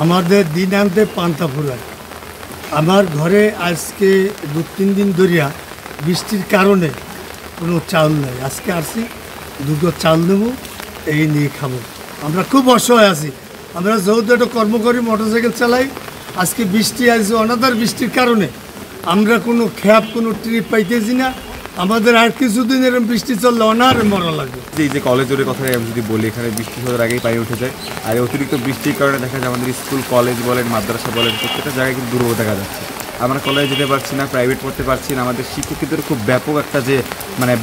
আমাদের দিন আনতে পান্তা ফুরায়। আমার ঘরে আজকে 2-3 দিন ধরিয়া বৃষ্টির কারণে কোনো চাল নেই। আজকে আসছি, দুটো চাল নেব, এই নিয়ে খাবো। আমরা খুব অসহায় আছি। আমরা যেহেতু একটা কর্ম করি, মোটরসাইকেল চালাই, আজকে বৃষ্টি আসছে, অনাদার বৃষ্টির কারণে আমরা কোনো খ্যাপ, কোনো ট্রিপ পাইতেছি না। আমাদের আর কিছুদিন এরকম বৃষ্টি চললে অনারে মরা লাগবে। এই যে কলেজের কথা আমি যদি বলি, এখানে বৃষ্টি হওয়ার আগেই পানি উঠে যায়। আর অতিরিক্ত বৃষ্টির কারণে দেখা যায় আমাদের স্কুল, কলেজ বলেন, মাদ্রাসা বলেন, প্রত্যেকটা জায়গায় কিন্তু দুর্ভোগ দেখা যাচ্ছে। আমরা কলেজে যেতে পারছি না, প্রাইভেট পড়তে পারছি না। আমাদের শিক্ষকদের খুব ব্যাপক একটা যে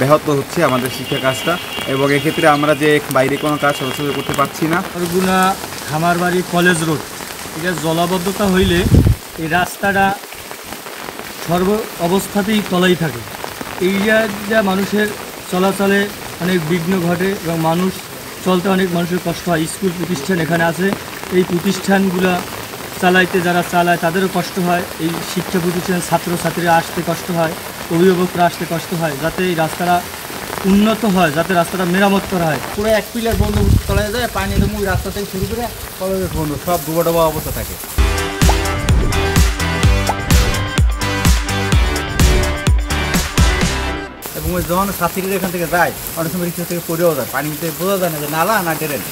ব্যাহত হচ্ছে আমাদের শিক্ষা কাজটা, এবং এক্ষেত্রে আমরা যে বাইরে কোনো কাজ সহজভাবে করতে পারছি না। বরগুনা খামারবাড়ি কলেজ রোড, এটা জলাবদ্ধতা হইলে এই রাস্তাটা সর্ব অবস্থাতেই তলাই থাকে। এই যা মানুষের চলাচলে অনেক বিঘ্ন ঘটে এবং মানুষ চলতে অনেক মানুষের কষ্ট হয়। স্কুল প্রতিষ্ঠান এখানে আছে, এই প্রতিষ্ঠানগুলো চালাইতে যারা চালায় তাদেরও কষ্ট হয়। এই শিক্ষা প্রতিষ্ঠান ছাত্রছাত্রীরা আসতে কষ্ট হয়, অভিভাবকরা আসতে কষ্ট হয়। যাতে এই রাস্তাটা উন্নত হয়, যাতে রাস্তাটা মেরামত করা হয়। পুরো এক পিলার বন্ধ তলায় যায়, পানি একদম ওই রাস্তা থেকে শুরু করে কলেজের বন্ধ, সব ডুবা ডোবা অবস্থা থাকে। এবং ওই যখন ছাত্রীরা এখান থেকে যায়, অনেক সময় রিক্সা থেকে পড়েও যায়, পানিতে বোঝা যায় না যে নালা না ড্রেন,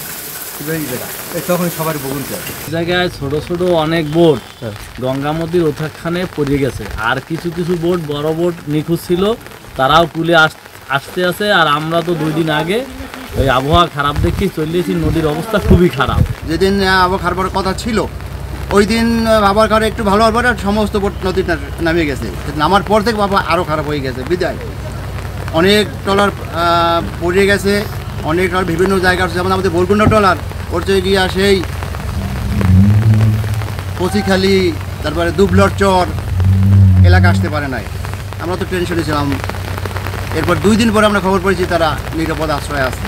তখন সবার বগুন যায়। জায়গায় ছোট ছোট অনেক বোট গঙ্গা নদীর ওঠাখানে পড়ে গেছে। আর কিছু কিছু বোট, বড় বোট নিখোঁজ ছিল, তারাও কুলে আসতে আছে। আর আমরা তো 2 দিন আগে ওই আবহাওয়া খারাপ দেখি চলেছি, নদীর অবস্থা খুবই খারাপ। যেদিন আবহাওয়া খারাপ কথা ছিল, ওই দিন আবহাওয়া খারাপ একটু ভালো হওয়ার পরে সমস্ত বোট নদীর নামে গেছে। নামার পর থেকে বাবা আরও খারাপ হয়ে গেছে। বিদায় অনেক ট্রলার পড়ে গেছে, অনেক ট্রলার বিভিন্ন জায়গা, যেমন আমাদের বরগুনা ট্রলার পড়ছে গিয়া সেই কচিখালি, তারপরে দুবলর চর এলাকা আসতে পারে নাই। আমরা তো টেনশনে ছিলাম। এরপর 2 দিন পরে আমরা খবর পেয়েছি তারা নিরাপদ আশ্রয়ে আছে।